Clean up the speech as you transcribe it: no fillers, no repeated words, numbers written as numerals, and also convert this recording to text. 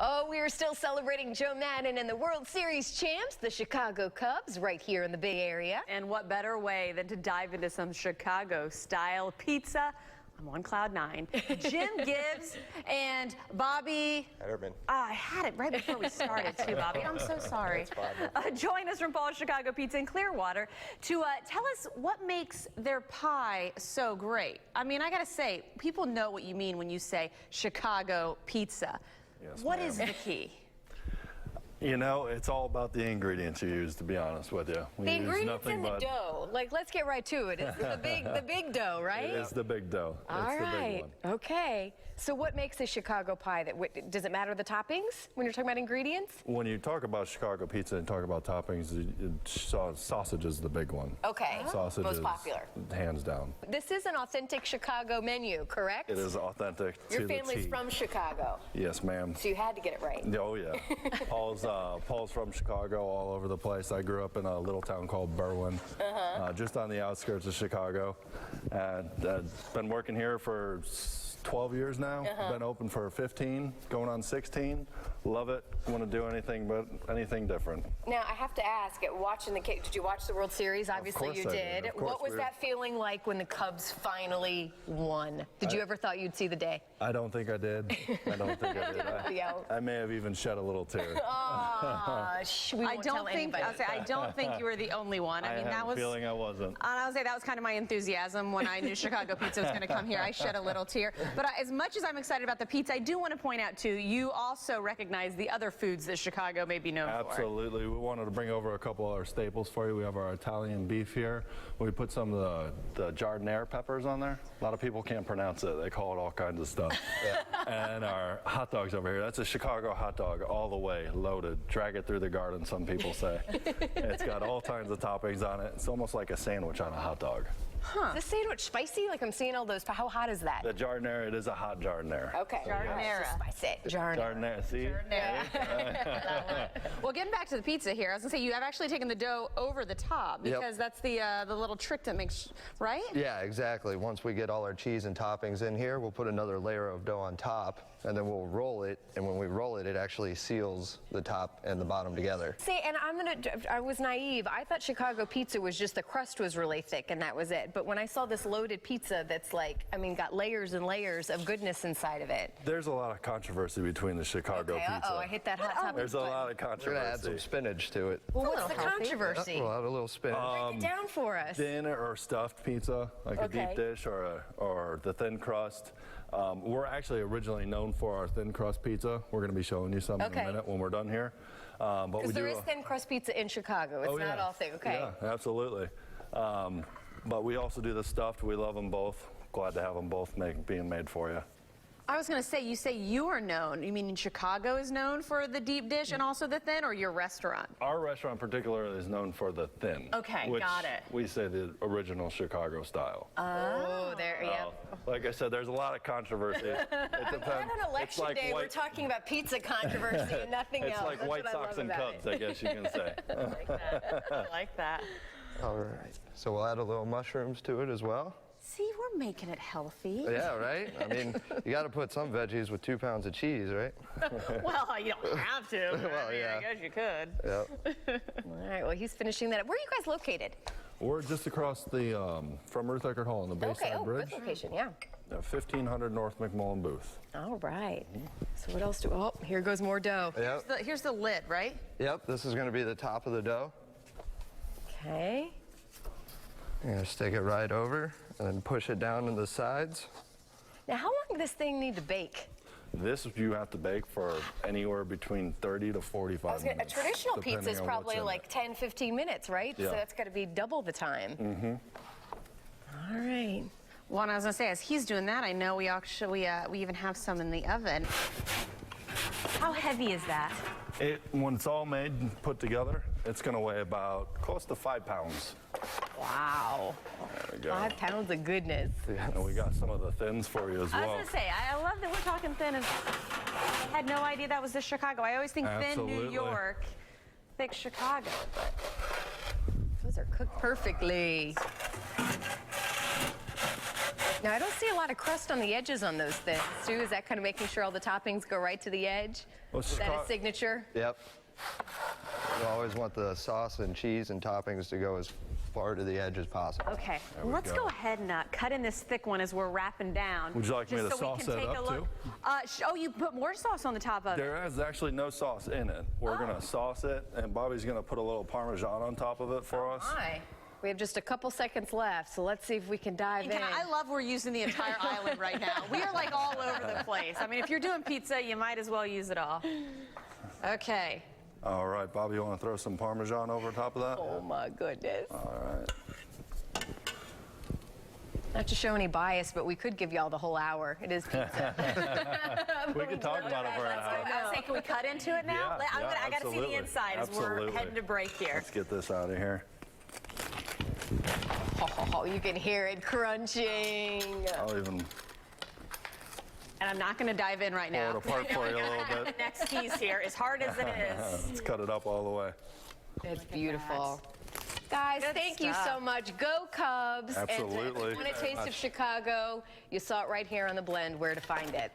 Oh, we are still celebrating Joe Madden and the World Series champs, the Chicago Cubs, right here in the Bay Area. And what better way than to dive into some Chicago-style pizza? I'm on cloud nine. Jim Gibbs and Bobby. I had it right before we started, too, Bobby. I'm so sorry. Join us from Paul's Chicago Pizza in Clearwater to tell us what makes their pie so great. I mean, I got to say, people know what you mean when you say Chicago pizza. Yes, what is the key? You know, it's all about the ingredients you use, to be honest with you. The ingredients in the dough. Like, let's get right to it. It's the big dough, right? It is the big dough. All it's right. the big one. Okay. So what makes a Chicago pie? Does it matter the toppings when you're talking about ingredients? When you talk about Chicago pizza and talk about toppings, sausage is the big one. Okay. Sausage most is popular. Hands down. This is an authentic Chicago menu, correct? It is authentic to Your the family's T. from Chicago. Yes, ma'am. So you had to get it right. Oh, yeah. Paul's from Chicago, all over the place. I grew up in a little town called Berwyn, just on the outskirts of Chicago. And been working here for 12 years now. Been open for 15, going on 16. Love it. Want to do anything different. Now, I have to ask, did you watch the World Series? Obviously you did. What was that feeling like when the Cubs finally won? Did you ever thought you'd see the day? I don't think I did. I don't think I did. I may have even shed a little tear. We won't tell anybody. I don't think you were the only one. I mean, had a feeling I wasn't. I would say that was kind of my enthusiasm when I knew Chicago pizza was going to come here. I shed a little tear. But as much as I'm excited about the pizza, I do want to point out, too, you also recognize the other foods that Chicago may be known for. Absolutely. We wanted to bring over a couple of our staples for you. We have our Italian beef here. We put some of the giardiniera peppers on there. A lot of people can't pronounce it. They call it all kinds of stuff. And our hot dogs over here. That's a Chicago hot dog all the way, loaded. Drag it through the garden, some people say. It's got all kinds of toppings on it. It's almost like a sandwich on a hot dog. Is this sandwich spicy? Like I'm seeing all those. How hot is that? The giardiniera, it is a hot giardiniera. Okay. Giardiniera. Spicy. Giardiniera, see? Well, getting back to the pizza here, I was going to say, you have actually taken the dough over the top because that's the little trick that makes, right? Yeah, exactly. Once we get all our cheese and toppings in here, we'll put another layer of dough on top, and then we'll roll it. And when we roll it, it actually seals the top and the bottom together. See, and I was naive. I thought Chicago pizza was just the crust was really thick and that was it. But when I saw this loaded pizza that's like, I mean, got layers and layers of goodness inside of it. There's a lot of controversy between the Chicago pizza. Uh-oh, I hit that hot topic. There's a lot of controversy. We're going to add some spinach to it. Well, what's the controversy? We'll add a little spinach. Break it down for us. Thin or stuffed pizza, like a deep dish or the thin crust. We're actually originally known for our thin crust pizza. We're going to be showing you some in a minute when we're done here. Because there is thin crust pizza in Chicago. It's not all thick. Okay. Yeah, absolutely. But we also do the stuffed. We love them both. Glad to have them both being made for you. I was going to say, you say you are known. You mean Chicago is known for the deep dish and also the thin, or your restaurant? Our restaurant particularly is known for the thin. Okay, which got it. We say the original Chicago style. Oh, there, yeah. Like I said, there's a lot of controversy. It depends. On election day, we're talking about pizza controversy and nothing else. It's like White Sox and Cubs, I guess you can say. I like that. I like that. All right. So we'll add a little mushrooms to it as well. See, we're making it healthy. Yeah, right? I mean, you got to put some veggies with 2 pounds of cheese, right? Well, you don't have to. Well, yeah. I guess you could. Yep. All right, well, he's finishing that up. Where are you guys located? We're just across the, from Ruth Eckerd Hall on the Bayside Bridge. Good location, yeah. 1500 North McMullen Booth. All right. So what else here goes more dough. Yep. Here's the lid, right? Yep, this is going to be the top of the dough. Okay. You're going to stick it right over and then push it down to the sides. Now, how long does this thing need to bake? This you have to bake for anywhere between 30 to 45 minutes. A traditional pizza is probably like 10, 15 minutes, right? Yeah. So that's got to be double the time. Mm-hmm. All right. Well, and I was going to say, as he's doing that, I know we actually, we even have some in the oven. How heavy is that? When it's all made and put together, it's going to weigh about close to 5 pounds. Wow. There we go. 5 pounds of goodness. Yeah, and we got some of the thins for you as well. I was going to say, I love that we're talking thin. I had no idea that was the Chicago. I always think thin New York, thick Chicago. But those are cooked perfectly. Now, I don't see a lot of crust on the edges on those things, Stu. Is that kind of making sure all the toppings go right to the edge? Well, Is that a signature? Yep. You always want the sauce and cheese and toppings to go as far to the edge as possible. Okay, let's go ahead and cut in this thick one as we're wrapping down. Would you like me just to so we sauce can it take up a look. too? Oh, you put more sauce on the top of it. There is actually no sauce in it. We're gonna sauce it, and Bobby's gonna put a little Parmesan on top of it for us. Hi. We have just a couple seconds left, so let's see if we can dive in. I love we're using the entire island right now. We are like all over the place. I mean, if you're doing pizza, you might as well use it all. Okay. All right, Bobby, you want to throw some Parmesan over top of that? Oh my goodness. All right. Not to show any bias, but we could give y'all the whole hour. It is pizza. We can talk about it for an hour. I was saying, can we cut into it now? Yeah, I got to see the absolutely. inside as we're Absolutely. heading to break here. Let's get this out of here. Oh, you can hear it crunching. I'll even And I'm not going to dive in right pull now. it apart for you a little bit. Next piece here, as hard as it is. Let's cut it up all the way. It's beautiful. Guys, Good thank you stuff. so much. Go Cubs. Absolutely. And if you want a taste of Chicago, you saw it right here on the blend, where to find it.